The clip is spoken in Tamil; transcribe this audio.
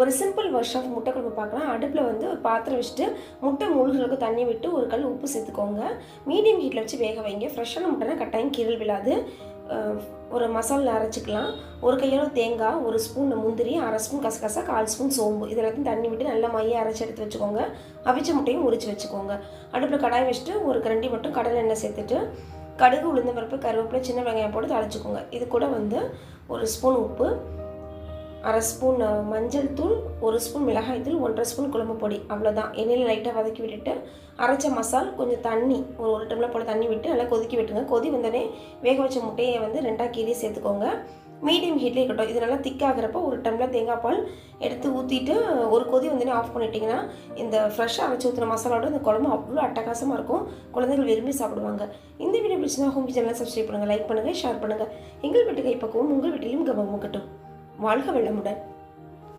ஒரு சிம்பிள் வெர்ஷன் ஆஃப் முட்டை குழம்பு பார்க்கலாம். அடுப்பில் வந்து ஒரு பாத்திரம் வச்சுட்டு முட்டை மூழ்கிறதுக்கு தண்ணி விட்டு ஒரு கல் உப்பு சேர்த்துக்கோங்க. மீடியம் ஹீட்டில் வச்சு வேக வைங்க. ஃப்ரெஷ்ஷான முட்டைனா கட்டாயம் கீரல் விழாது. ஒரு மசாலா அரைச்சிக்கலாம். ஒரு கையளவு தேங்காய், ஒரு ஸ்பூன் முந்திரி, அரை ஸ்பூன் கசகசா, 1/4 ஸ்பூன் சோம்பு, இது எல்லாத்தையும் தண்ணி விட்டு நல்லா மைய அரைச்சி எடுத்து வச்சுக்கோங்க. அவிச்ச முட்டையும் உரித்து வச்சுக்கோங்க. அடுப்பில் கடாய் வச்சுட்டு ஒரு கரண்டி மட்டும் கடலை எண்ணெய் சேர்த்துட்டு கடுகு, உளுந்தம்பருப்பு, கருவேப்பிலை, சின்ன வெங்காயம் போட்டு தாளிச்சுக்கோங்க. இது கூட வந்து ஒரு ஸ்பூன் உப்பு, அரை ஸ்பூன் மஞ்சள் தூள், ஒரு ஸ்பூன் மிளகாய் தூள், 1/2 ஸ்பூன் குழம்பு பொடி, அவ்வளோதான். எண்ணெயில் லைட்டாக வதக்கி விட்டுட்டு அரைச்ச மசால் கொஞ்சம் தண்ணி, ஒரு டம்ளர் போல் தண்ணி விட்டு நல்லா கொதிக்க விட்டுருங்க. கொதி வந்தோடனே வேக வச்ச முட்டையை வந்து 2ஆக கீறி சேர்த்துக்கோங்க. மீடியம் ஹீட்லேயே இருக்கட்டும். இது நல்லா திக்காகிறப்போ ஒரு டம்ளர் தேங்காய் பால் எடுத்து ஊற்றிட்டு ஒரு கொதி வந்தோடனே ஆஃப் பண்ணிட்டிங்கன்னா இந்த ஃப்ரெஷ்ஷாக அரைச்சி ஊற்றின மசாலாவோட இந்த குழம்பு அவ்வளோ அட்டகாசமாக இருக்கும். குழந்தைகள் விரும்பி சாப்பிடுவாங்க. இந்த வீடியோ பிடிச்சினா ஹோம் சேனலை சப்ஸ்கிரைப் பண்ணுங்கள், லைக் பண்ணுங்கள், ஷேர் பண்ணுங்கள். எங்கள் வீட்டு கைப்பக்குவம் உங்கள் வீட்டிலும் கவனம் கட்டும். வாழ்க வளமுடன்.